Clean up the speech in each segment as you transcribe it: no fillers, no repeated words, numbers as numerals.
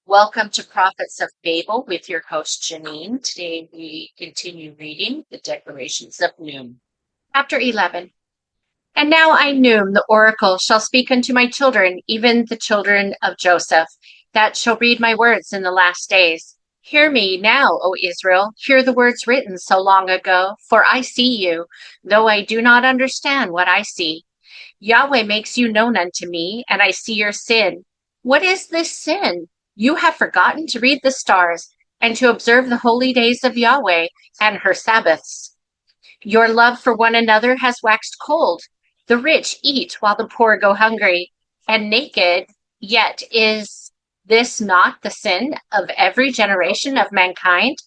Welcome to Prophets of Babel with your host Janine. Today we continue reading the declarations of Neum. Chapter 11. And now I, Neum, the oracle, shall speak unto my children, even the children of Joseph, that shall read my words in the last days. Hear me now, O Israel, hear the words written so long ago, for I see you, though I do not understand what I see. Yahweh makes you known unto me, and I see your sin. What is this sin? You have forgotten to read the stars, and to observe the holy days of Yahweh and her Sabbaths. Your love for one another has waxed cold. The rich eat while the poor go hungry, and naked, yet is this not the sin of every generation of mankind?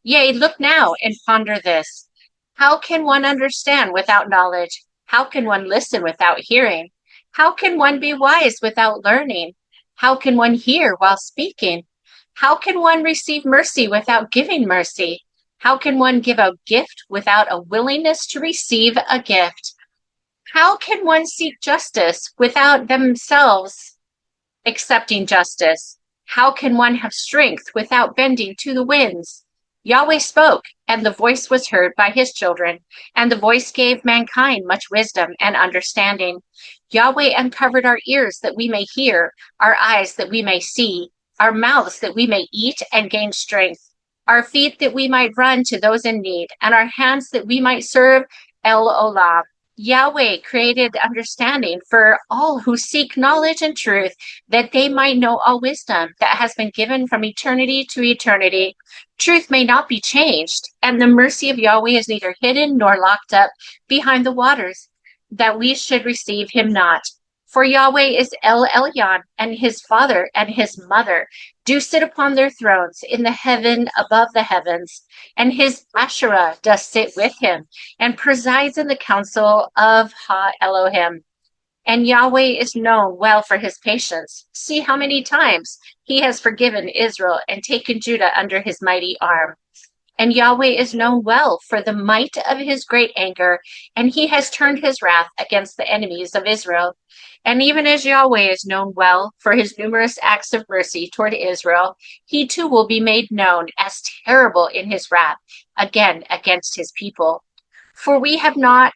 Yea, look now and ponder this. How can one understand without knowledge? How can one listen without hearing? How can one be wise without learning? How can one hear while speaking? How can one receive mercy without giving mercy? How can one give a gift without a willingness to receive a gift? How can one seek justice without themselves accepting justice? How can one have strength without bending to the winds? Yahweh spoke, and the voice was heard by his children, and the voice gave mankind much wisdom and understanding. Yahweh uncovered our ears that we may hear, our eyes that we may see, our mouths that we may eat and gain strength, our feet that we might run to those in need, and our hands that we might serve El Olam. Yahweh created understanding for all who seek knowledge and truth, that they might know all wisdom that has been given from eternity to eternity. Truth may not be changed, and the mercy of Yahweh is neither hidden nor locked up behind the waters, that we should receive him not. For Yahweh is El Elyon, and his father and his mother do sit upon their thrones in the heaven above the heavens, and his Asherah does sit with him, and presides in the council of Ha Elohim. And Yahweh is known well for his patience. See how many times he has forgiven Israel and taken Judah under his mighty arm. And Yahweh is known well for the might of his great anger, and he has turned his wrath against the enemies of Israel. And even as Yahweh is known well for his numerous acts of mercy toward Israel, he too will be made known as terrible in his wrath, again against his people. For we have not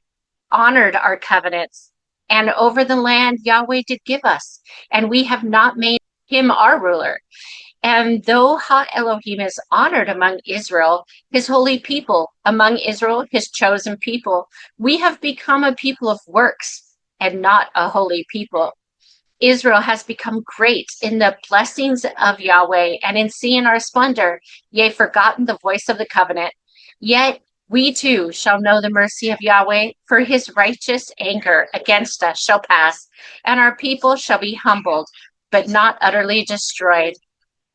honored our covenants, and over the land Yahweh did give us, and we have not made him our ruler. And though Ha Elohim is honored among Israel, his holy people, among Israel, his chosen people, we have become a people of works and not a holy people. Israel has become great in the blessings of Yahweh and in seeing our splendor, yea, forgotten the voice of the covenant. Yet we too shall know the mercy of Yahweh, for his righteous anger against us shall pass, and our people shall be humbled, but not utterly destroyed.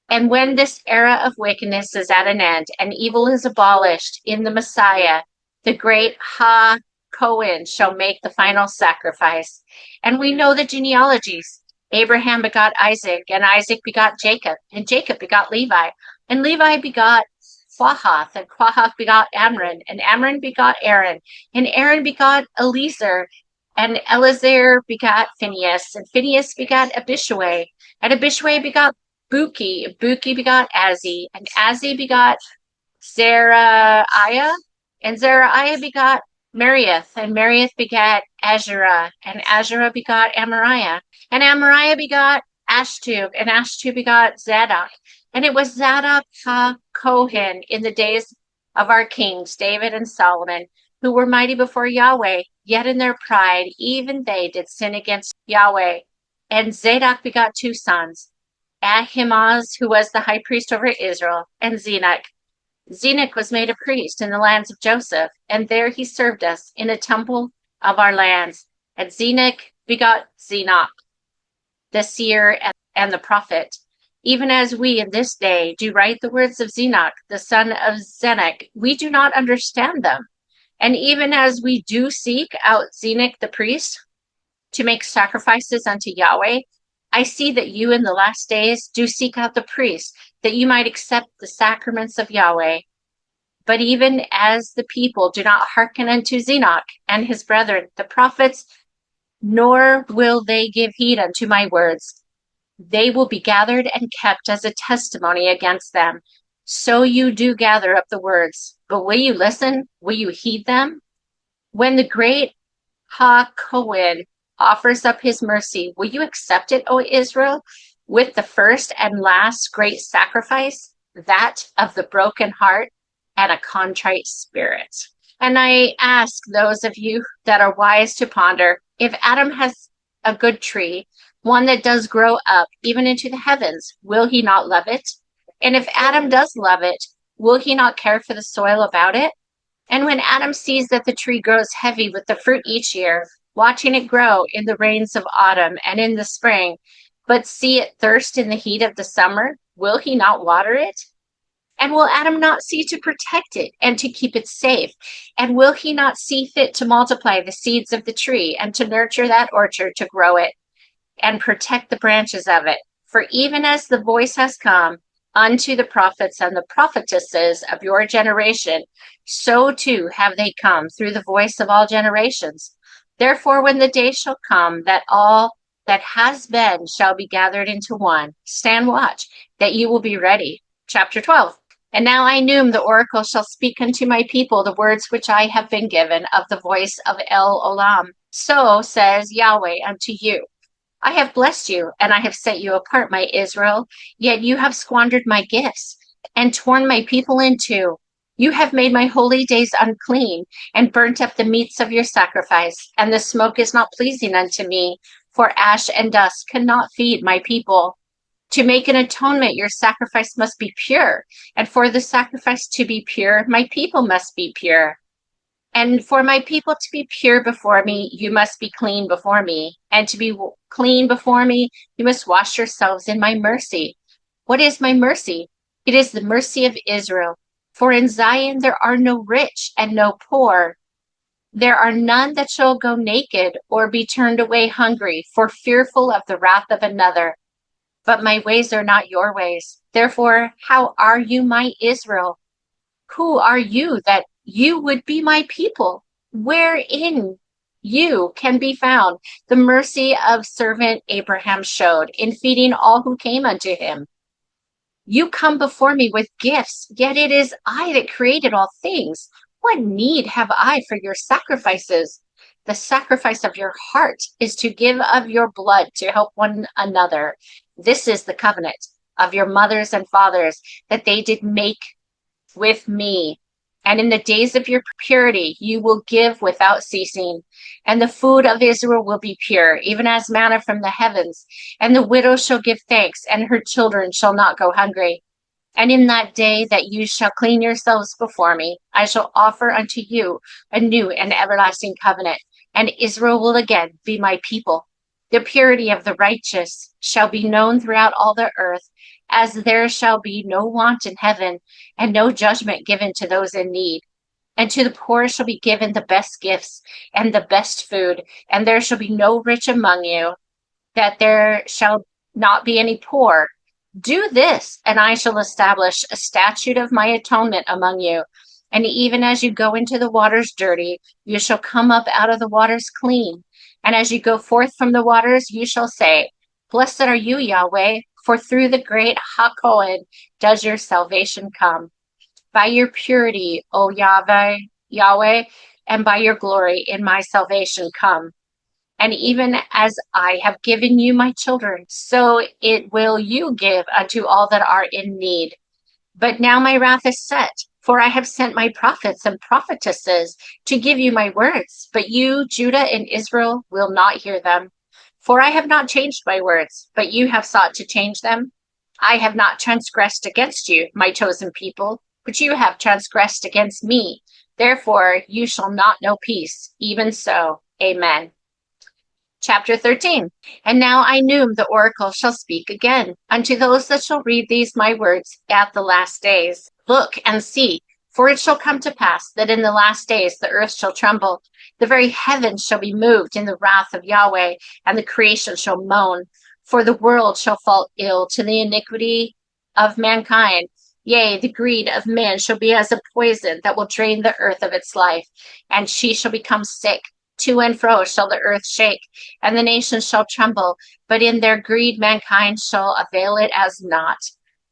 And when this era of wickedness is at an end, and evil is abolished in the Messiah, the great Ha Cohen shall make the final sacrifice. And we know the genealogies. Abraham begot Isaac, and Isaac begot Jacob, and Jacob begot Levi, and Levi begot Quahath, and Quahath begot Amram, and Amram begot Aaron, and Aaron begot Eleazar, and Eleazar begot Phinehas, and Phinehas begot Abishua, and Abishua begot Buki, Buki begot Azzi, and Azzi begot Zeraiah, and Zeraiah begot Mariath, and Mariath begat Azurah, and Azurah begot Amariah, and Amariah begot Ashtub, and Ashtub begot Zadok. And it was Zadok ha-Kohen in the days of our kings, David and Solomon, who were mighty before Yahweh, yet in their pride even they did sin against Yahweh. And Zadok begot two sons, Ahimaaz, who was the high priest over Israel, and Zenock. Zenock was made a priest in the lands of Joseph, and there he served us in a temple of our lands. And Zenock begot Zenock, the seer and the prophet. Even as we in this day do write the words of Zenock, the son of Zenock, we do not understand them. And even as we do seek out Zenock the priest to make sacrifices unto Yahweh, I see that you in the last days do seek out the priest, that you might accept the sacraments of Yahweh. But even as the people do not hearken unto Zenock and his brethren, the prophets, nor will they give heed unto my words, they will be gathered and kept as a testimony against them. So you do gather up the words, but will you listen? Will you heed them? When the great Ha-Kohen offers up his mercy, will you accept it, O Israel, with the first and last great sacrifice, that of the broken heart and a contrite spirit? And I ask those of you that are wise to ponder, if Adam has a good tree, one that does grow up even into the heavens, will he not love it? And if Adam does love it, will he not care for the soil about it? And when Adam sees that the tree grows heavy with the fruit each year, watching it grow in the rains of autumn and in the spring, but see it thirst in the heat of the summer, will he not water it? And will Adam not see to protect it and to keep it safe? And will he not see fit to multiply the seeds of the tree and to nurture that orchard to grow it and protect the branches of it? For even as the voice has come unto the prophets and the prophetesses of your generation, so too have they come through the voice of all generations. Therefore, when the day shall come that all that has been shall be gathered into one, stand watch, that you will be ready. Chapter 12. And now I, Neum, the oracle, shall speak unto my people the words which I have been given of the voice of El Olam. So says Yahweh unto you, I have blessed you, and I have set you apart, my Israel, yet you have squandered my gifts, and torn my people in two. You have made my holy days unclean, and burnt up the meats of your sacrifice, and the smoke is not pleasing unto me, for ash and dust cannot feed my people. To make an atonement, your sacrifice must be pure, and for the sacrifice to be pure, my people must be pure. And for my people to be pure before me, you must be clean before me. And to be clean before me, you must wash yourselves in my mercy. What is my mercy? It is the mercy of Israel. For in Zion there are no rich and no poor. There are none that shall go naked or be turned away hungry, for fearful of the wrath of another. But my ways are not your ways. Therefore, how are you my Israel? Who are you that you would be my people? Wherein you can be found the mercy of servant Abraham showed in feeding all who came unto him. You come before me with gifts, yet it is I that created all things. What need have I for your sacrifices? The sacrifice of your heart is to give of your blood to help one another. This is the covenant of your mothers and fathers that they did make with me. And in the days of your purity, you will give without ceasing. And the food of Israel will be pure, even as manna from the heavens. And the widow shall give thanks, and her children shall not go hungry. And in that day that you shall clean yourselves before me, I shall offer unto you a new and everlasting covenant. And Israel will again be my people. The purity of the righteous shall be known throughout all the earth, as there shall be no want in heaven, and no judgment given to those in need. And to the poor shall be given the best gifts and the best food, and there shall be no rich among you, that there shall not be any poor. Do this, and I shall establish a statute of my atonement among you. And even as you go into the waters dirty, you shall come up out of the waters clean. And as you go forth from the waters, you shall say, Blessed are you, Yahweh, for through the great Ha-Kohen does your salvation come. By your purity, O Yahweh, and by your glory in my salvation come. And even as I have given you my children, so it will you give unto all that are in need. But now my wrath is set, for I have sent my prophets and prophetesses to give you my words. But you, Judah and Israel, will not hear them. For I have not changed my words, but you have sought to change them. I have not transgressed against you, my chosen people, but you have transgressed against me. Therefore you shall not know peace. Even so, amen. Chapter 13. And now I, Neum, the oracle, shall speak again unto those that shall read these my words at the last days. Look and see, for it shall come to pass that in the last days the earth shall tremble. The very heavens shall be moved in the wrath of Yahweh, and the creation shall moan. For the world shall fall ill to the iniquity of mankind. Yea, the greed of men shall be as a poison that will drain the earth of its life, and she shall become sick To and fro shall the earth shake, and the nations shall tremble, but in their greed mankind shall avail it as naught.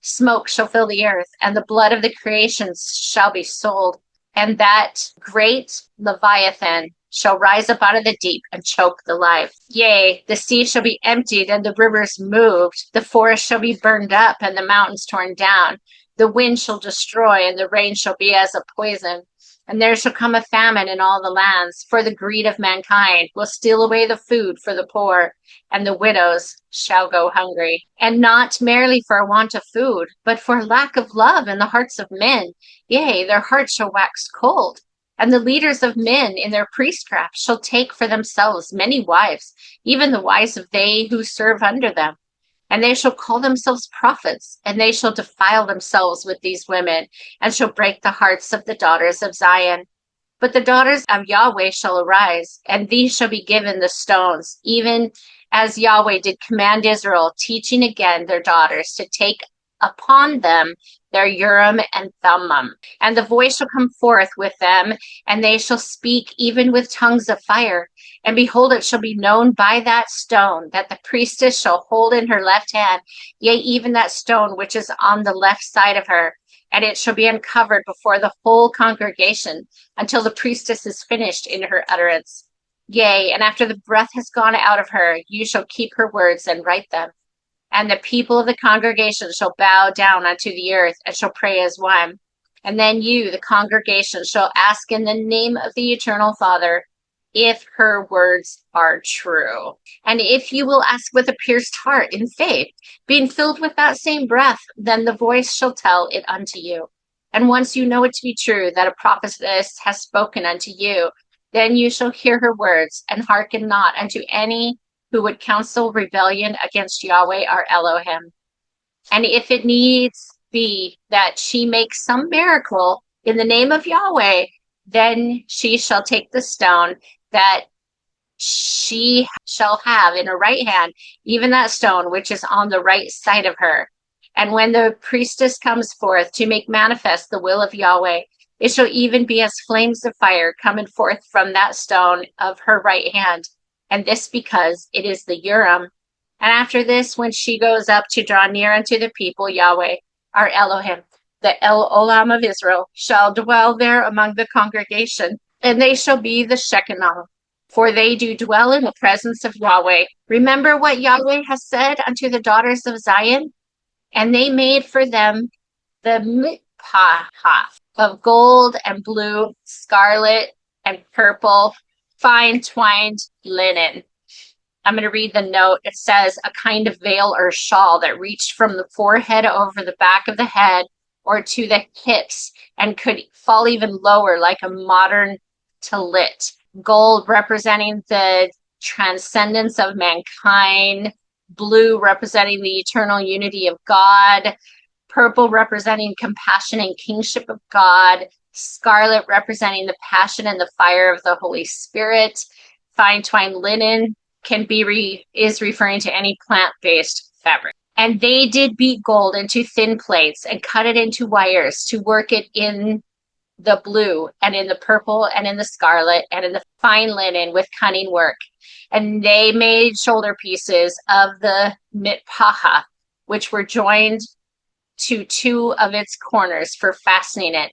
Smoke shall fill the earth, and the blood of the creations shall be sold, and that great Leviathan shall rise up out of the deep and choke the life. Yea, the sea shall be emptied, and the rivers moved. The forest shall be burned up, and the mountains torn down. The wind shall destroy, and the rain shall be as a poison. And there shall come a famine in all the lands, for the greed of mankind will steal away the food for the poor, and the widows shall go hungry. And not merely for a want of food, but for lack of love in the hearts of men. Yea, their hearts shall wax cold. And the leaders of men in their priestcraft shall take for themselves many wives, even the wives of they who serve under them. And they shall call themselves prophets, and they shall defile themselves with these women, and shall break the hearts of the daughters of Zion. But the daughters of Yahweh shall arise, and these shall be given the stones, even as Yahweh did command Israel, teaching again their daughters to take upon them their Urim and Thummim. And the voice shall come forth with them, and they shall speak even with tongues of fire. And behold, it shall be known by that stone that the priestess shall hold in her left hand, yea, even that stone which is on the left side of her. And it shall be uncovered before the whole congregation until the priestess is finished in her utterance. Yea, and after the breath has gone out of her, you shall keep her words and write them. And the people of the congregation shall bow down unto the earth and shall pray as one. And then you, the congregation, shall ask in the name of the eternal Father, if her words are true. And if you will ask with a pierced heart in faith, being filled with that same breath, then the voice shall tell it unto you. And once you know it to be true that a prophetess has spoken unto you, then you shall hear her words and hearken not unto any who would counsel rebellion against Yahweh our Elohim. And if it needs be that she makes some miracle in the name of Yahweh, then she shall take the stone that she shall have in her right hand, even that stone which is on the right side of her. And when the priestess comes forth to make manifest the will of Yahweh, it shall even be as flames of fire coming forth from that stone of her right hand. And this because it is the Urim. And after this, when she goes up to draw near unto the people, Yahweh, our Elohim, the El Olam of Israel, shall dwell there among the congregation, and they shall be the Shekinah, for they do dwell in the presence of Yahweh. Remember what Yahweh has said unto the daughters of Zion? And they made for them the mitpahath of gold and blue, scarlet and purple, fine twined linen. I'm going to read the note. It says, a kind of veil or shawl that reached from the forehead over the back of the head or to the hips and could fall even lower like a modern tallit. Gold representing the transcendence of mankind, blue representing the eternal unity of God, purple representing compassion and kingship of God, scarlet representing the passion and the fire of the Holy Spirit. Fine twined linen is referring to any plant-based fabric. And they did beat gold into thin plates and cut it into wires to work it in the blue and in the purple and in the scarlet and in the fine linen with cunning work. And they made shoulder pieces of the mitpaha, which were joined to two of its corners for fastening it.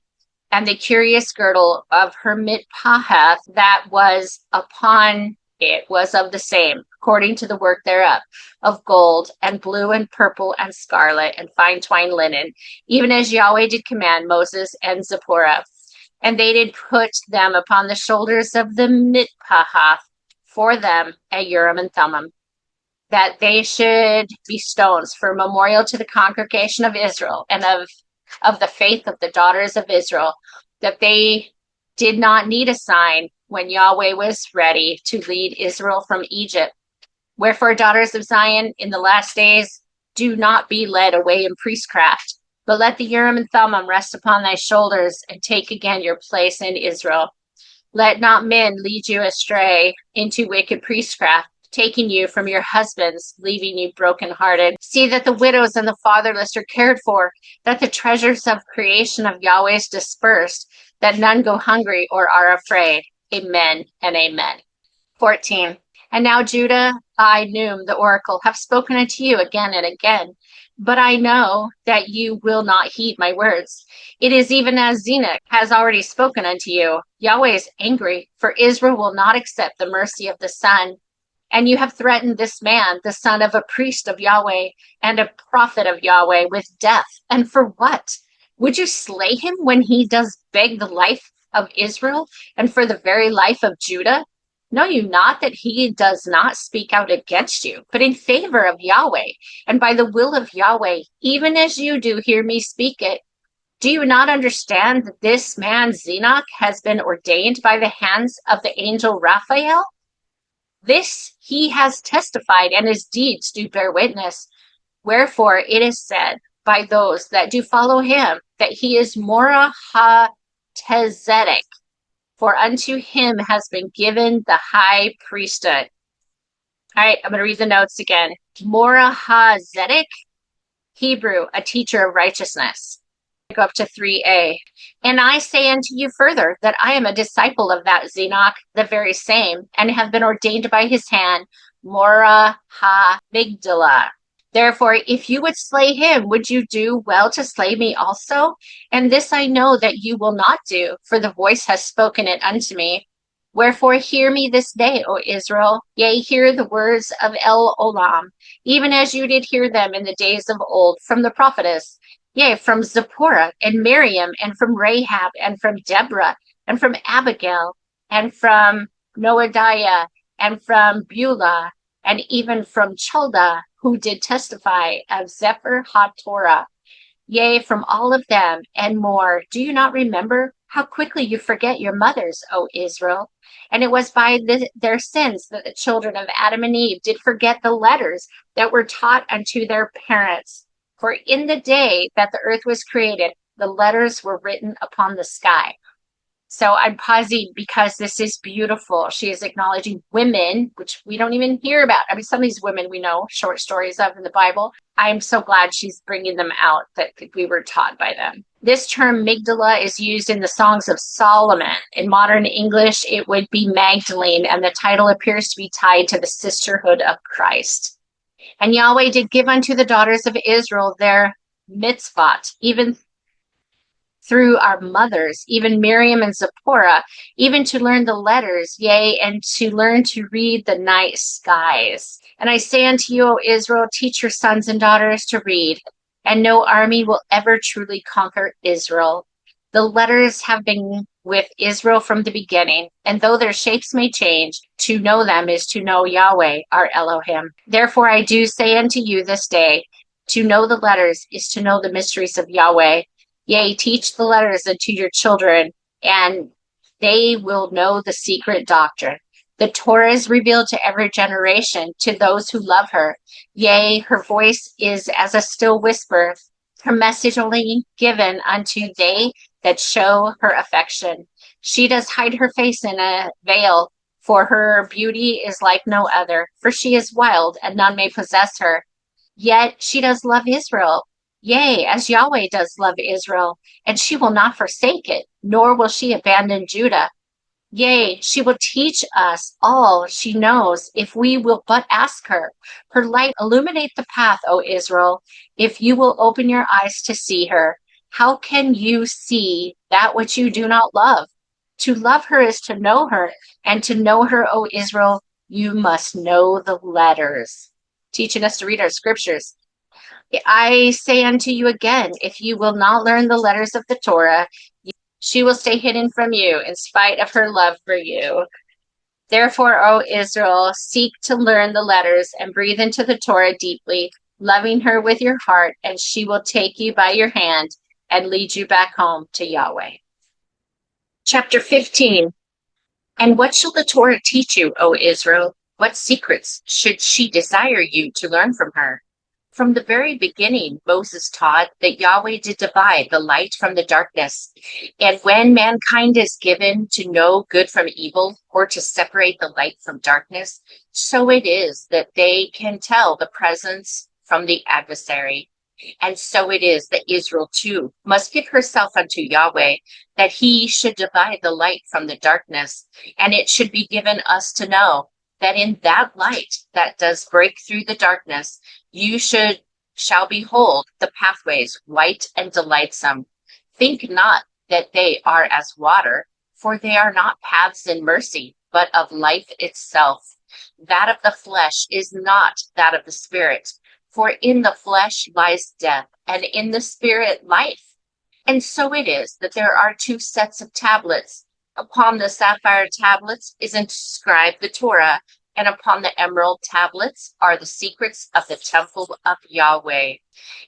And the curious girdle of her mitpahath that was upon it was of the same, according to the work thereof, of gold and blue and purple and scarlet and fine twined linen, even as Yahweh did command Moses and Zipporah. And they did put them upon the shoulders of the mitpahath for them a Urim and Thummim, that they should be stones for memorial to the congregation of Israel and of the faith of the daughters of Israel, that they did not need a sign when Yahweh was ready to lead Israel from Egypt. Wherefore, daughters of Zion, in the last days, do not be led away in priestcraft, but let the Urim and Thummim rest upon thy shoulders and take again your place in Israel. Let not men lead you astray into wicked priestcraft, taking you from your husbands, leaving you brokenhearted. See that the widows and the fatherless are cared for, that the treasures of creation of Yahweh is dispersed, that none go hungry or are afraid. Amen and amen. 14. And now Judah, I, Neum, the oracle, have spoken unto you again and again, but I know that you will not heed my words. It is even as Enoch has already spoken unto you. Yahweh is angry, for Israel will not accept the mercy of the Son. And you have threatened this man, the son of a priest of Yahweh and a prophet of Yahweh, with death. And for what? Would you slay him when he does beg the life of Israel and for the very life of Judah? Know you not that he does not speak out against you, but in favor of Yahweh, and by the will of Yahweh, even as you do hear me speak it? Do you not understand that this man Zenoch has been ordained by the hands of the angel Raphael? This he has testified, and his deeds do bear witness. Wherefore it is said by those that do follow him that he is Morah ha-Tezedek, for unto him has been given the high priesthood. All right, I'm going to read the notes again. Morah ha-Zedek, Hebrew, a teacher of righteousness. Go up to 3a. And I say unto you further that I am a disciple of that Zenoch, the very same, and have been ordained by his hand, Morah ha-Migdalah. Therefore, if you would slay him, would you do well to slay me also? And this I know that you will not do, for the voice has spoken it unto me. Wherefore hear me this day, O Israel, yea, hear the words of El Olam, even as you did hear them in the days of old from the prophetess, yea, from Zipporah and Miriam, and from Rahab, and from Deborah, and from Abigail, and from Noadiah, and from Beulah, and even from Chulda, who did testify of Sefer HaTorah. Yea, from all of them and more. Do you not remember how quickly you forget your mothers, O Israel? And it was by their sins that the children of Adam and Eve did forget the letters that were taught unto their parents. For in the day that the earth was created, the letters were written upon the sky. So I'm pausing because this is beautiful. She is acknowledging women, which we don't even hear about. I mean, some of these women we know short stories of in the Bible. I'm so glad she's bringing them out, that we were taught by them. This term Migdalah is used in the Songs of Solomon. In modern English, it would be Magdalene, and the title appears to be tied to the sisterhood of Christ. And Yahweh did give unto the daughters of Israel their mitzvot, even through our mothers, even Miriam and Zipporah, even to learn the letters, yea, and to learn to read the night skies. And I say unto you, O Israel, teach your sons and daughters to read, and no army will ever truly conquer Israel. The letters have been with Israel from the beginning, and though their shapes may change, to know them is to know Yahweh, our Elohim. Therefore I do say unto you this day, to know the letters is to know the mysteries of Yahweh. Yea, teach the letters unto your children, and they will know the secret doctrine. The Torah is revealed to every generation, to those who love her. Yea, her voice is as a still whisper, her message only given unto they that show her affection. She does hide her face in a veil, for her beauty is like no other, for she is wild, and none may possess her. Yet she does love Israel. Yea, as Yahweh does love Israel, and she will not forsake it, nor will she abandon Judah. Yea, she will teach us all she knows, if we will but ask her. Her light illuminate the path, O Israel, if you will open your eyes to see her. How can you see that which you do not love? To love her is to know her, and to know her, O Israel, you must know the letters. Teaching us to read our scriptures. I say unto you again, if you will not learn the letters of the Torah, she will stay hidden from you in spite of her love for you. Therefore, O Israel, seek to learn the letters and breathe into the Torah deeply, loving her with your heart, and she will take you by your hand and lead you back home to Yahweh. Chapter 15. And what shall the Torah teach you, O Israel? What secrets should she desire you to learn from her? From the very beginning, Moses taught that Yahweh did divide the light from the darkness. And when mankind is given to know good from evil, or to separate the light from darkness, so it is that they can tell the presence from the adversary. And so it is that Israel too must give herself unto Yahweh, that he should divide the light from the darkness. And it should be given us to know that in that light that does break through the darkness, you shall behold the pathways white and delightsome. Think not that they are as water, for they are not paths in mercy, but of life itself. That of the flesh is not that of the spirit, for in the flesh lies death, and in the spirit life. And so it is that there are two sets of tablets. Upon the sapphire tablets is inscribed the Torah, and upon the emerald tablets are the secrets of the temple of Yahweh.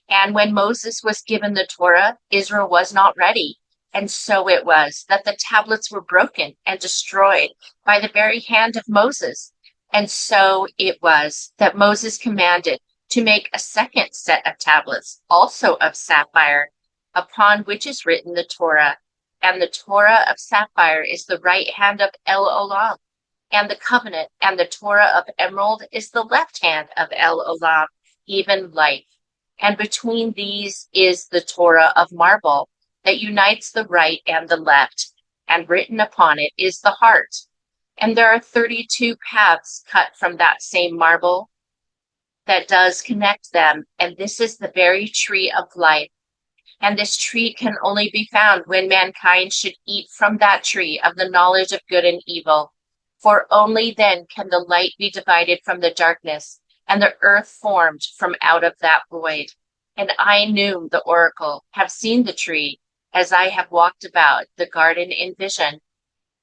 And when Moses was given the Torah, Israel was not ready. And so it was that the tablets were broken and destroyed by the very hand of Moses. And so it was that Moses commanded to make a second set of tablets, also of sapphire, upon which is written the Torah. And the Torah of sapphire is the right hand of El Olam, and the covenant and the Torah of emerald is the left hand of El Olam, even life. And between these is the Torah of marble that unites the right and the left, and written upon it is the heart. And there are 32 paths cut from that same marble that does connect them, and this is the very tree of life. And this tree can only be found when mankind should eat from that tree of the knowledge of good and evil. For only then can the light be divided from the darkness, and the earth formed from out of that void. And I, Neum, the oracle, have seen the tree, as I have walked about the garden in vision.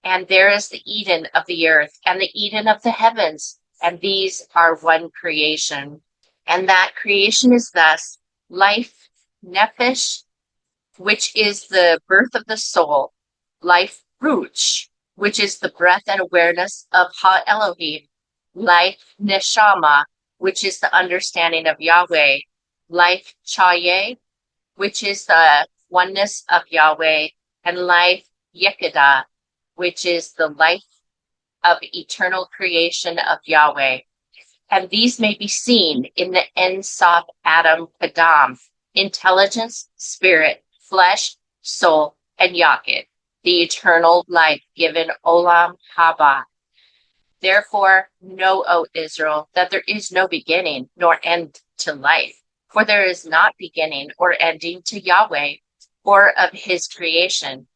And there is the Eden of the earth, and the Eden of the heavens, and these are one creation. And that creation is thus: life, nephesh, which is the birth of the soul; life, ruch, which is the breath and awareness of Ha-Elohim; life, neshama, which is the understanding of Yahweh; life, chaye, which is the oneness of Yahweh; and life, yekedah, which is the life of eternal creation of Yahweh. And these may be seen in the En Sof Adam Kadam: intelligence, spirit, flesh, soul, and Yaqid, the eternal life given Olam Haba. Therefore, know, O Israel, that there is no beginning nor end to life, for there is not beginning or ending to Yahweh or of his creation.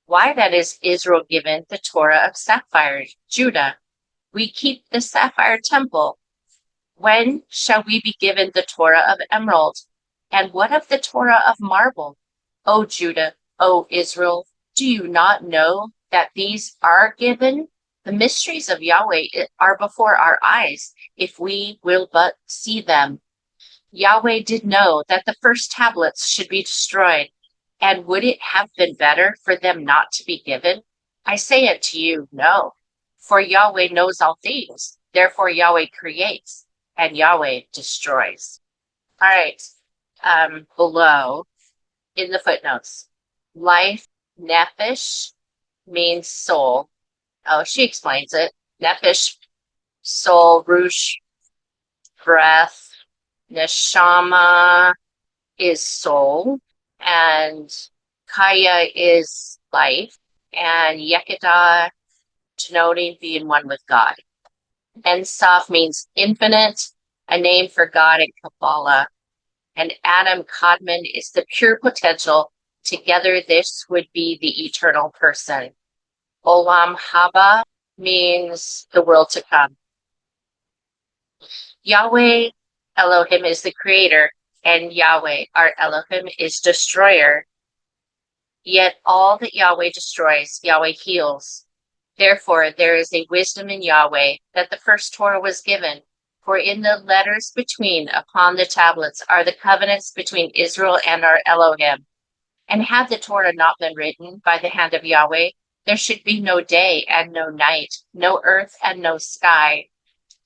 Why then is Israel given the Torah of sapphire, Judah? We keep the sapphire temple. When shall we be given the Torah of emerald? And what of the Torah of marble? O Judah, O Israel, do you not know that these are given? The mysteries of Yahweh are before our eyes, if we will but see them. Yahweh did know that the first tablets should be destroyed, and would it have been better for them not to be given? I say it to you, no. For Yahweh knows all things, therefore Yahweh creates, and Yahweh destroys. All right, below, in the footnotes, life, nephesh, means soul. Oh, she explains it. Nephesh, soul; rush, breath; neshama is soul; and kaya is life; and yekedah, denoting being one with God. En Sof means infinite, a name for God in Kabbalah. And Adam Kadmon is the pure potential. Together, this would be the eternal person. Olam Haba means the world to come. Yahweh Elohim is the creator, and Yahweh, our Elohim, is destroyer. Yet all that Yahweh destroys, Yahweh heals. Therefore, there is a wisdom in Yahweh that the first Torah was given. For in the letters between upon the tablets are the covenants between Israel and our Elohim. And had the Torah not been written by the hand of Yahweh, there should be no day and no night, no earth and no sky.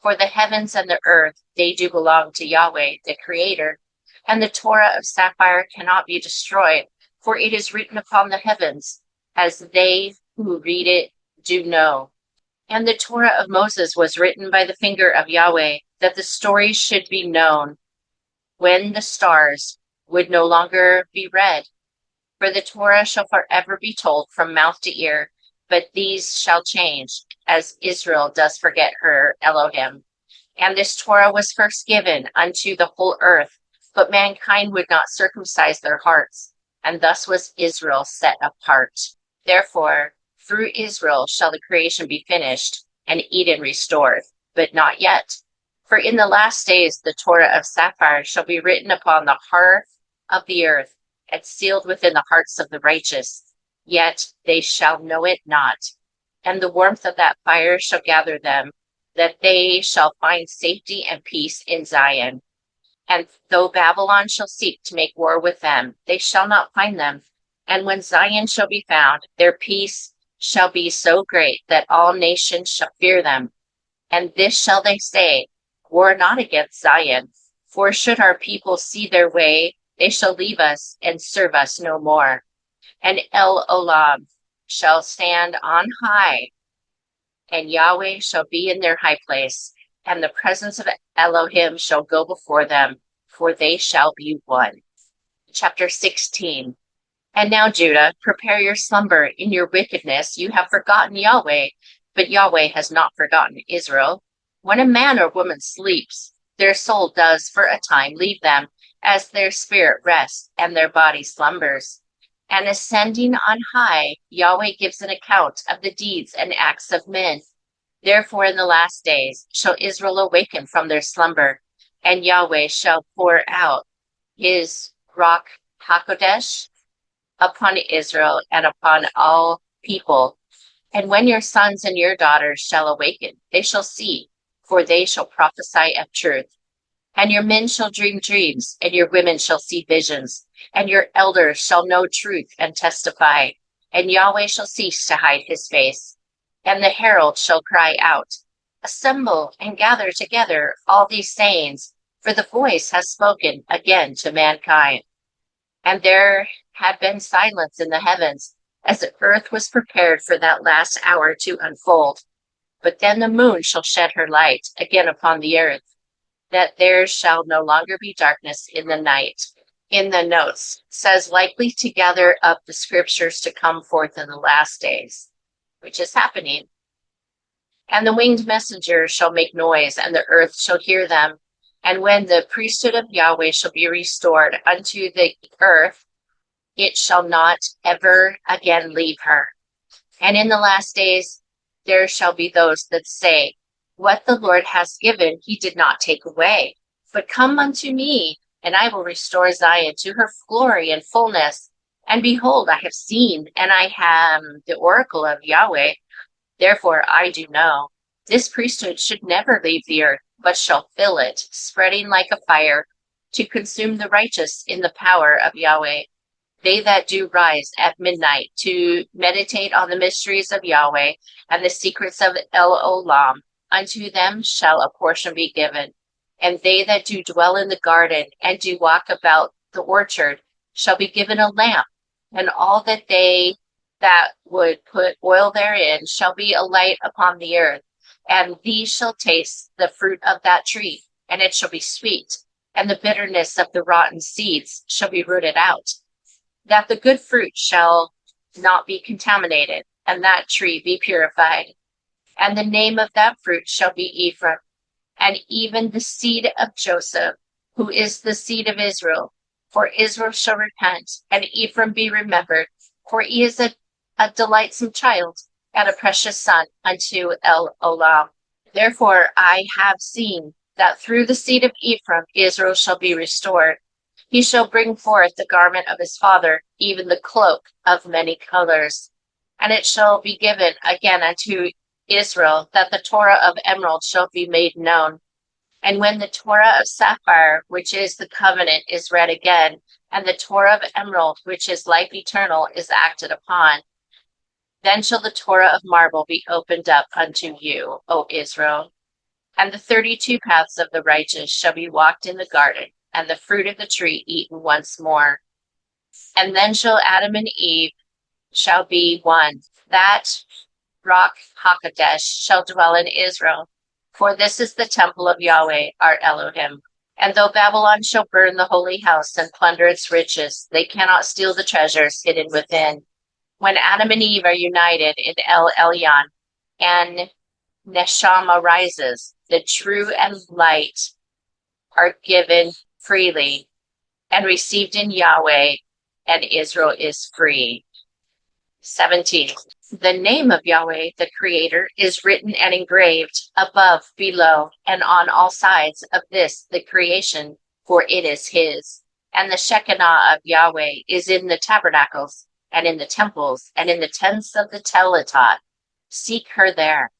For the heavens and the earth, they do belong to Yahweh, the Creator. And the Torah of sapphire cannot be destroyed, for it is written upon the heavens, as they who read it do know. And the Torah of Moses was written by the finger of Yahweh, that the story should be known. When the stars would no longer be read. For the Torah shall forever be told from mouth to ear, but these shall change, as Israel does forget her Elohim. And this Torah was first given unto the whole earth, but mankind would not circumcise their hearts, and thus was Israel set apart. Therefore, through Israel shall the creation be finished, and Eden restored, but not yet. For in the last days the Torah of Sefer shall be written upon the heart of the earth, and sealed within the hearts of the righteous, yet they shall know it not. And the warmth of that fire shall gather them, that they shall find safety and peace in Zion. And though Babylon shall seek to make war with them, they shall not find them. And when Zion shall be found, their peace shall be so great that all nations shall fear them. And this shall they say, war not against Zion, for should our people see their way, they shall leave us and serve us no more. And El Olam shall stand on high, and Yahweh shall be in their high place, and the presence of Elohim shall go before them, for they shall be one. Chapter 16. And now, Judah, prepare your slumber. In your wickedness you have forgotten Yahweh, but Yahweh has not forgotten Israel. When a man or woman sleeps, their soul does for a time leave them, as their spirit rests and their body slumbers. And ascending on high, Yahweh gives an account of the deeds and acts of men. Therefore in the last days shall Israel awaken from their slumber, and Yahweh shall pour out his Ruach HaKodesh upon Israel and upon all people. And when your sons and your daughters shall awaken, they shall see, for they shall prophesy of truth. And your men shall dream dreams, and your women shall see visions, and your elders shall know truth and testify, and Yahweh shall cease to hide his face. And the herald shall cry out, assemble and gather together all these sayings, for the voice has spoken again to mankind. And there had been silence in the heavens, as the earth was prepared for that last hour to unfold. But then the moon shall shed her light again upon the earth, that there shall no longer be darkness in the night. In the notes, says likely to gather up the scriptures to come forth in the last days, which is happening. And the winged messengers shall make noise, and the earth shall hear them. And when the priesthood of Yahweh shall be restored unto the earth, it shall not ever again leave her. And in the last days there shall be those that say, what the Lord has given, he did not take away. But come unto me, and I will restore Zion to her glory and fullness. And behold, I have seen, and I am the oracle of Yahweh. Therefore I do know, this priesthood should never leave the earth, but shall fill it, spreading like a fire, to consume the righteous in the power of Yahweh. They that do rise at midnight to meditate on the mysteries of Yahweh and the secrets of El Olam, unto them shall a portion be given. And they that do dwell in the garden and do walk about the orchard shall be given a lamp, and all that they that would put oil therein shall be a light upon the earth. And these shall taste the fruit of that tree, and it shall be sweet, and the bitterness of the rotten seeds shall be rooted out, that the good fruit shall not be contaminated, and that tree be purified. And the name of that fruit shall be Ephraim, and even the seed of Joseph, who is the seed of Israel. For Israel shall repent, and Ephraim be remembered, for he is a delightsome child, and a precious son unto El Olam. Therefore I have seen that through the seed of Ephraim Israel shall be restored. He shall bring forth the garment of his father, even the cloak of many colors. And it shall be given again unto Israel, that the Torah of emerald shall be made known. And when the Torah of sapphire, which is the covenant, is read again, and the Torah of emerald, which is life eternal, is acted upon, then shall the Torah of marble be opened up unto you, O Israel. And the 32 paths of the righteous shall be walked in the garden, and the fruit of the tree eaten once more. And then shall Adam and Eve shall be one. That Ruach HaKodesh shall dwell in Israel. For this is the temple of Yahweh, our Elohim. And though Babylon shall burn the holy house and plunder its riches, they cannot steal the treasures hidden within. When Adam and Eve are united in El Elyon and Neshama rises, the true and light are given freely and received in Yahweh, and Israel is free. 17. The name of Yahweh, the Creator, is written and engraved above, below, and on all sides of this, the creation, for it is His. And the Shekinah of Yahweh is in the tabernacles, and in the temples, and in the tents of the Telatot. Seek her there.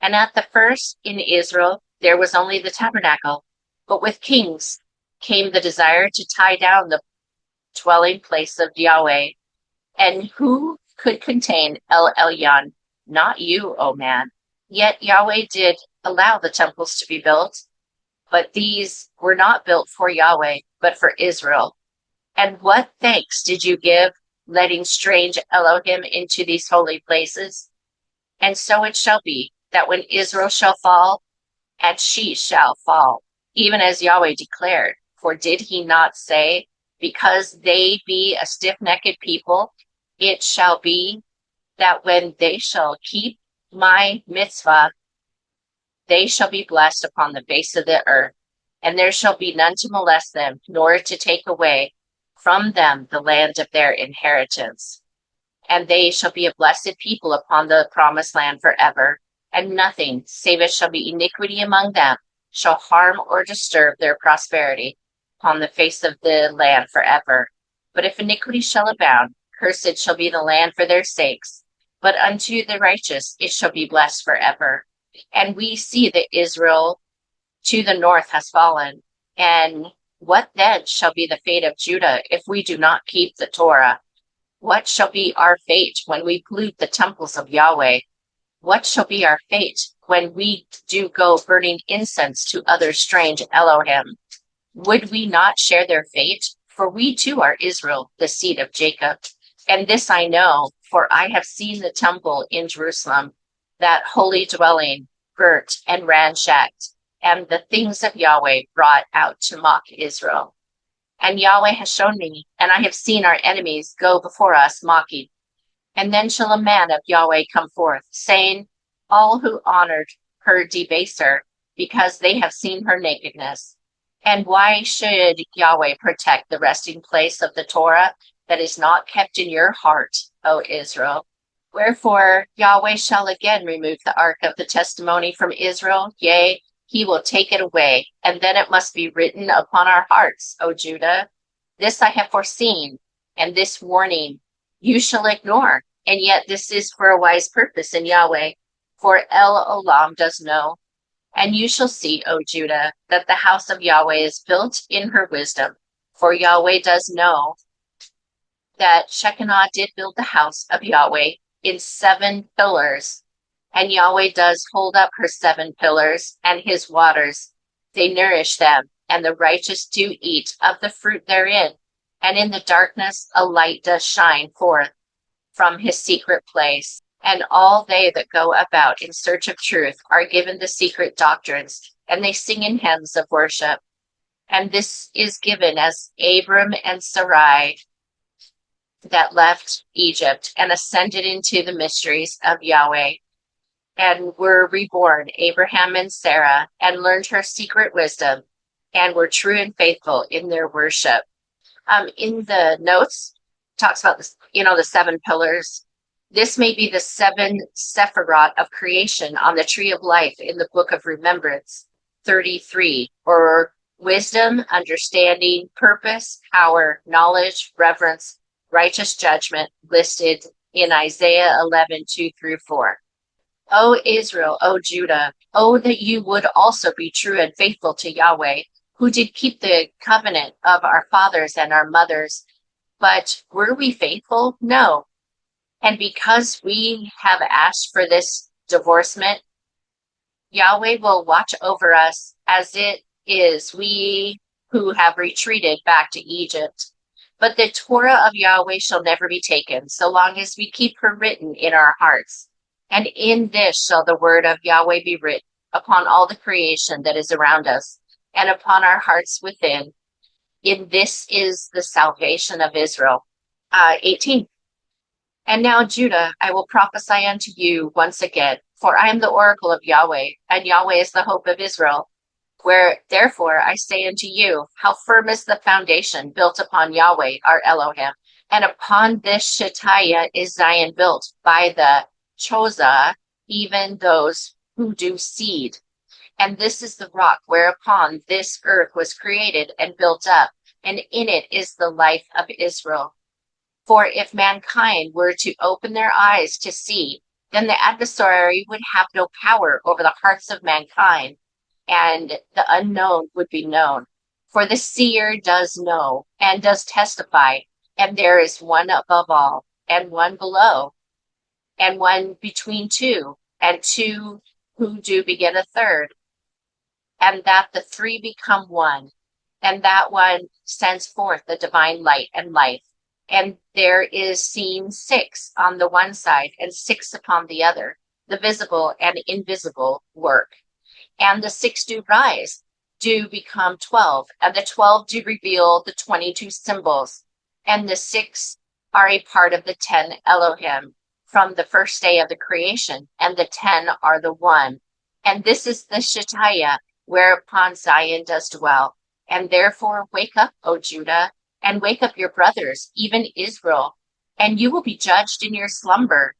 And at the first in Israel, there was only the tabernacle, but with kings came the desire to tie down the dwelling place of Yahweh. And who could contain El Elyon? Not you, O man. Yet Yahweh did allow the temples to be built, but these were not built for Yahweh, but for Israel. And what thanks did you give, letting strange Elohim into these holy places? And so it shall be, that when Israel shall fall, and she shall fall, even as Yahweh declared. For did he not say, because they be a stiff-necked people, it shall be that when they shall keep my mitzvah, they shall be blessed upon the face of the earth, and there shall be none to molest them, nor to take away from them the land of their inheritance. And they shall be a blessed people upon the promised land forever, and nothing, save it shall be iniquity among them, shall harm or disturb their prosperity upon the face of the land forever. But if iniquity shall abound, cursed shall be the land for their sakes, but unto the righteous it shall be blessed forever. And we see that Israel to the north has fallen. And what then shall be the fate of Judah if we do not keep the Torah? What shall be our fate when we pollute the temples of Yahweh? What shall be our fate when we do go burning incense to other strange Elohim? Would we not share their fate? For we too are Israel, the seed of Jacob. And this I know, for I have seen the temple in Jerusalem, that holy dwelling, burnt and ransacked, and the things of Yahweh brought out to mock Israel. And Yahweh has shown me, and I have seen our enemies go before us mocking. And then shall a man of Yahweh come forth, saying, all who honored her debase her, because they have seen her nakedness. And why should Yahweh protect the resting place of the Torah that is not kept in your heart, O Israel? Wherefore Yahweh shall again remove the ark of the testimony from Israel, yea, he will take it away, and then it must be written upon our hearts, O Judah. This I have foreseen, and this warning you shall ignore, and yet this is for a wise purpose in Yahweh, for El Olam does know. And you shall see, O Judah, that the house of Yahweh is built in her wisdom, for Yahweh does know that Shekinah did build the house of Yahweh in 7 pillars, and Yahweh does hold up her 7 pillars, and his waters, they nourish them, and the righteous do eat of the fruit therein, and in the darkness a light does shine forth from his secret place. And all they that go about in search of truth are given the secret doctrines, and they sing in hymns of worship. And this is given as Abram and Sarai that left Egypt and ascended into the mysteries of Yahweh, and were reborn, Abraham and Sarah, and learned her secret wisdom, and were true and faithful in their worship. In the notes, talks about this, the 7 pillars. This may be the 7 Sephirot of creation on the tree of life in the book of remembrance, 33, or wisdom, understanding, purpose, power, knowledge, reverence, righteous judgment, listed in Isaiah 11, 2 through 4. O Israel, O Judah, O that you would also be true and faithful to Yahweh, who did keep the covenant of our fathers and our mothers. But were we faithful? No. And because we have asked for this divorcement, Yahweh will watch over us as it is we who have retreated back to Egypt. But the Torah of Yahweh shall never be taken, so long as we keep her written in our hearts. And in this shall the word of Yahweh be written upon all the creation that is around us, and upon our hearts within. In this is the salvation of Israel. 18. And now, Judah, I will prophesy unto you once again, for I am the oracle of Yahweh, and Yahweh is the hope of Israel. Where therefore I say unto you, how firm is the foundation built upon Yahweh, our Elohim, and upon this Shetaya is Zion built by the Choza, even those who do seed. And this is the rock whereupon this earth was created and built up, and in it is the life of Israel. For if mankind were to open their eyes to see, then the adversary would have no power over the hearts of mankind, and the unknown would be known. For the seer does know and does testify, and there is one above all, and one below, and one between two, and two who do begin a third, and that the three become one, and that one sends forth the divine light and life. And there is seen 6 on the one side and 6 upon the other, the visible and invisible work. And the 6 do rise, do become 12, and the 12 do reveal the 22 symbols. And the 6 are a part of the 10 Elohim from the first day of the creation, and the 10 are the one. And this is the Shetaya, whereupon Zion does dwell. And therefore wake up, O Judah, and wake up your brothers, even Israel, and you will be judged in your slumber.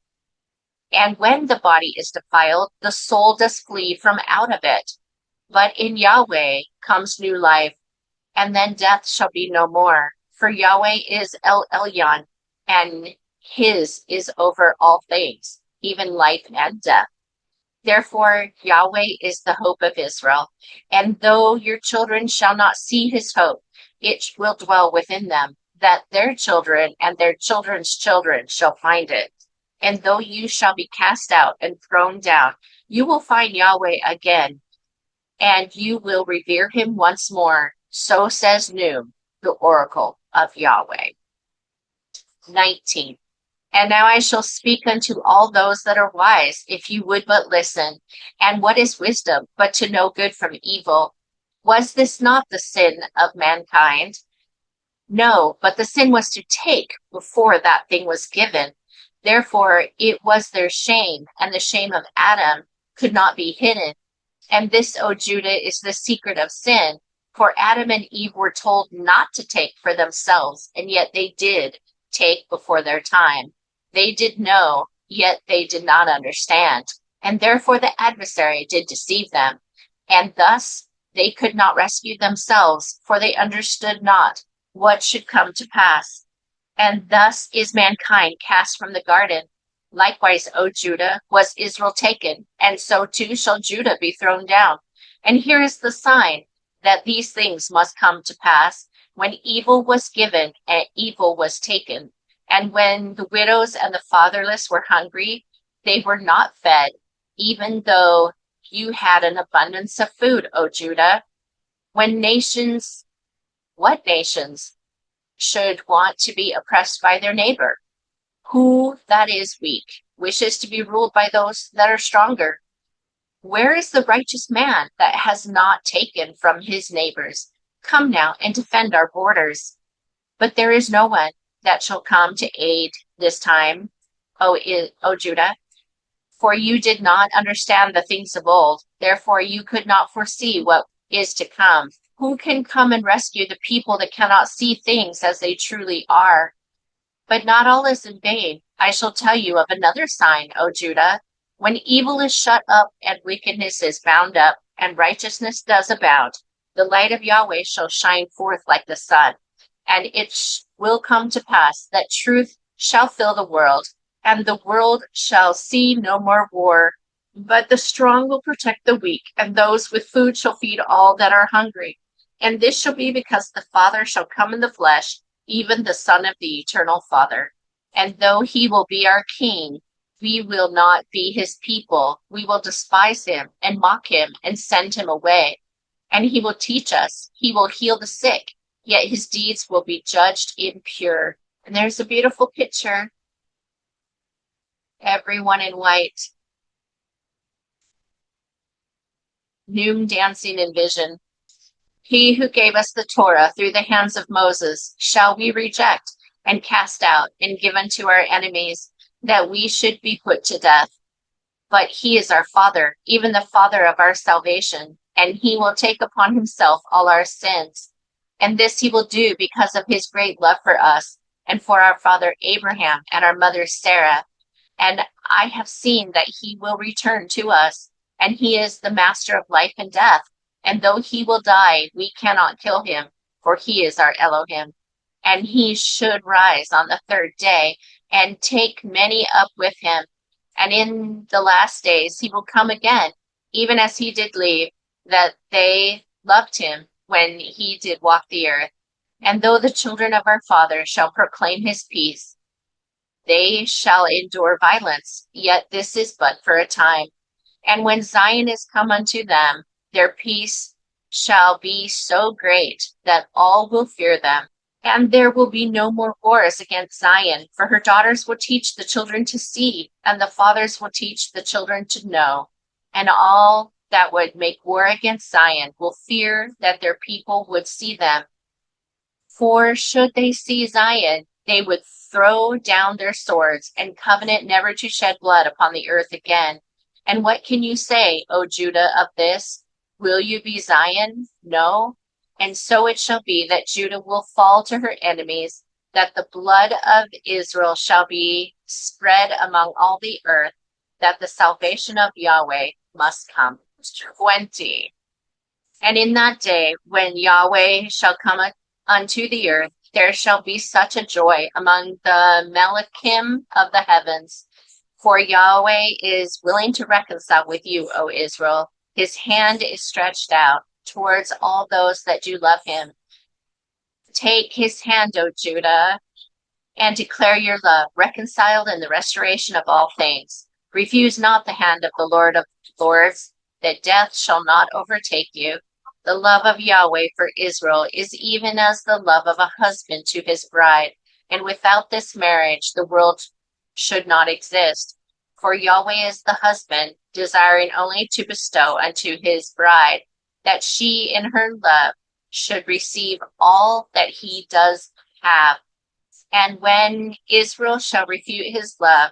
And when the body is defiled, the soul does flee from out of it. But in Yahweh comes new life, and then death shall be no more. For Yahweh is El Elyon, and his is over all things, even life and death. Therefore, Yahweh is the hope of Israel. And though your children shall not see his hope, it will dwell within them, that their children and their children's children shall find it. And though you shall be cast out and thrown down, you will find Yahweh again, and you will revere him once more. So says Neum, the oracle of Yahweh. 19. And now I shall speak unto all those that are wise, if you would but listen. And what is wisdom, but to know good from evil? Was this not the sin of mankind? No, but the sin was to take before that thing was given. Therefore it was their shame, and the shame of Adam could not be hidden. And this, O Judah, is the secret of sin. For Adam and Eve were told not to take for themselves, and yet they did take before their time. They did know, yet they did not understand. And therefore the adversary did deceive them. And thus they could not rescue themselves, for they understood not what should come to pass. And thus is mankind cast from the garden. Likewise, O Judah, was Israel taken, and so too shall Judah be thrown down. And here is the sign that these things must come to pass. When evil was given, and evil was taken. And when the widows and the fatherless were hungry, they were not fed, even though you had an abundance of food, O Judah. What nations should want to be oppressed by their neighbor? Who that is weak wishes to be ruled by those that are stronger? Where is the righteous man that has not taken from his neighbors? Come now and defend our borders. But there is no one that shall come to aid this time, O Judah. For you did not understand the things of old, therefore you could not foresee what is to come. Who can come and rescue the people that cannot see things as they truly are? But not all is in vain. I shall tell you of another sign, O Judah. When evil is shut up and wickedness is bound up and righteousness does abound, the light of Yahweh shall shine forth like the sun. And it will come to pass that truth shall fill the world, and the world shall see no more war. But the strong will protect the weak, and those with food shall feed all that are hungry. And this shall be because the Father shall come in the flesh, even the Son of the eternal Father. And though he will be our king, we will not be his people. We will despise him and mock him and send him away. And he will teach us. He will heal the sick, yet his deeds will be judged impure. And there's a beautiful picture. Everyone in white. Neum dancing in vision. He who gave us the Torah through the hands of Moses shall we reject and cast out and give unto our enemies, that we should be put to death. But he is our Father, even the Father of our salvation, and he will take upon himself all our sins. And this he will do because of his great love for us and for our father Abraham and our mother Sarah. And I have seen that he will return to us, and he is the master of life and death. And though he will die, we cannot kill him, for he is our Elohim. And he should rise on the third day and take many up with him. And in the last days he will come again, even as he did leave, that they loved him when he did walk the earth. And though the children of our Father shall proclaim his peace, they shall endure violence, yet this is but for a time. And when Zion is come unto them, their peace shall be so great that all will fear them. And there will be no more wars against Zion, for her daughters will teach the children to see, and the fathers will teach the children to know. And all that would make war against Zion will fear that their people would see them. For should they see Zion, they would throw down their swords and covenant never to shed blood upon the earth again. And what can you say, O Judah, of this? Will you be Zion? No. And so it shall be that Judah will fall to her enemies, that the blood of Israel shall be spread among all the earth, that the salvation of Yahweh must come. 20. And in that day, when Yahweh shall come unto the earth, there shall be such a joy among the Melachim of the heavens. For Yahweh is willing to reconcile with you, O Israel. His hand is stretched out towards all those that do love him. Take his hand, O Judah, and declare your love, reconciled in the restoration of all things. Refuse not the hand of the Lord of lords, that death shall not overtake you. The love of Yahweh for Israel is even as the love of a husband to his bride, and without this marriage the world should not exist. For Yahweh is the husband, desiring only to bestow unto his bride, that she in her love should receive all that he does have. And when Israel shall refute his love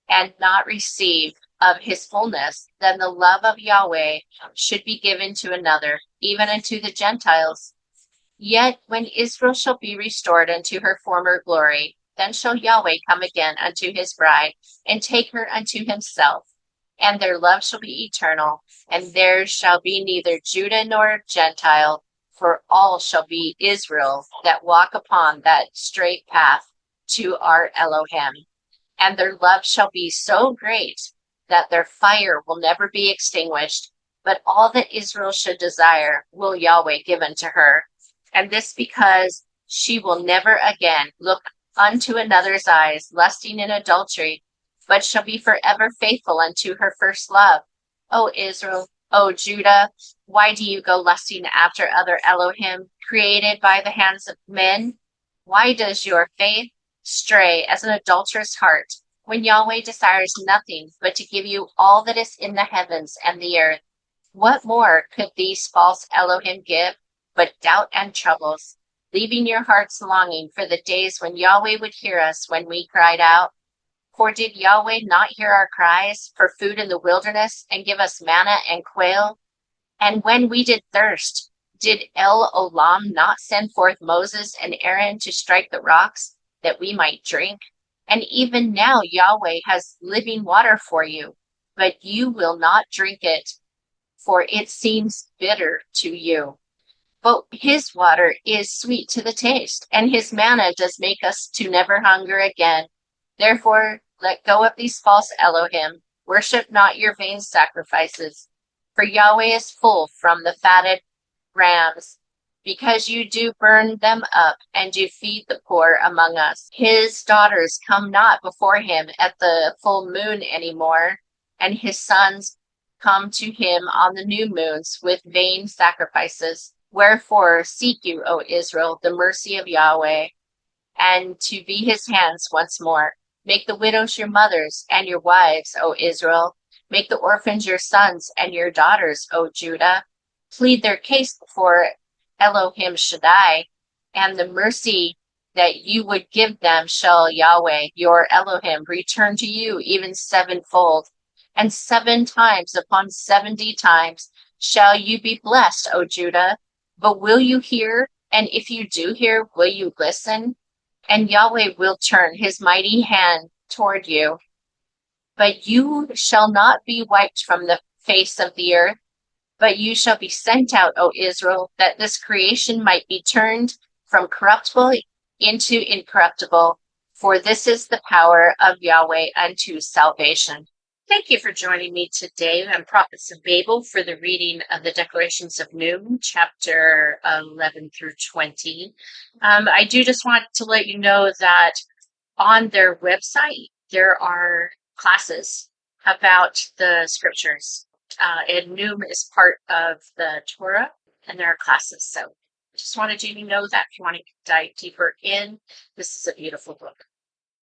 and not receive of his fullness, then the love of Yahweh should be given to another, even unto the Gentiles. Yet when Israel shall be restored unto her former glory, then shall Yahweh come again unto his bride, and take her unto himself. And their love shall be eternal, and there shall be neither Judah nor Gentile, for all shall be Israel that walk upon that straight path to our Elohim. And their love shall be so great that their fire will never be extinguished, but all that Israel should desire will Yahweh give unto her. And this because she will never again look unto another's eyes, lusting in adultery, but shall be forever faithful unto her first love. O Israel, O Judah, why do you go lusting after other Elohim, created by the hands of men? Why does your faith stray as an adulterous heart, when Yahweh desires nothing but to give you all that is in the heavens and the earth? What more could these false Elohim give but doubt and troubles, leaving your hearts longing for the days when Yahweh would hear us when we cried out? For did Yahweh not hear our cries for food in the wilderness and give us manna and quail? And when we did thirst, did El Olam not send forth Moses and Aaron to strike the rocks that we might drink? And even now Yahweh has living water for you, but you will not drink it, for it seems bitter to you. But his water is sweet to the taste, and his manna does make us to never hunger again. Therefore, let go of these false Elohim. Worship not your vain sacrifices. For Yahweh is full from the fatted rams, because you do burn them up and do feed the poor among us. His daughters come not before him at the full moon anymore, and his sons come to him on the new moons with vain sacrifices. Wherefore seek you, O Israel, the mercy of Yahweh, and to be his hands once more. Make the widows your mothers and your wives, O Israel. Make the orphans your sons and your daughters, O Judah. Plead their case before Elohim Shaddai, and the mercy that you would give them shall Yahweh, your Elohim, return to you even sevenfold. And 7 times upon 70 times shall you be blessed, O Judah. But will you hear? And if you do hear, will you listen? And Yahweh will turn his mighty hand toward you. But you shall not be wiped from the face of the earth, but you shall be sent out, O Israel, that this creation might be turned from corruptible into incorruptible. For this is the power of Yahweh unto salvation. Thank you for joining me today on Prophetsofbabel for the reading of the Declarations of Neum, chapter 11 through 20. I do just want to let you know that on their website, there are classes about the scriptures. And Neum is part of the Torah, and there are classes. So I just wanted you to know that if you want to dive deeper in, this is a beautiful book.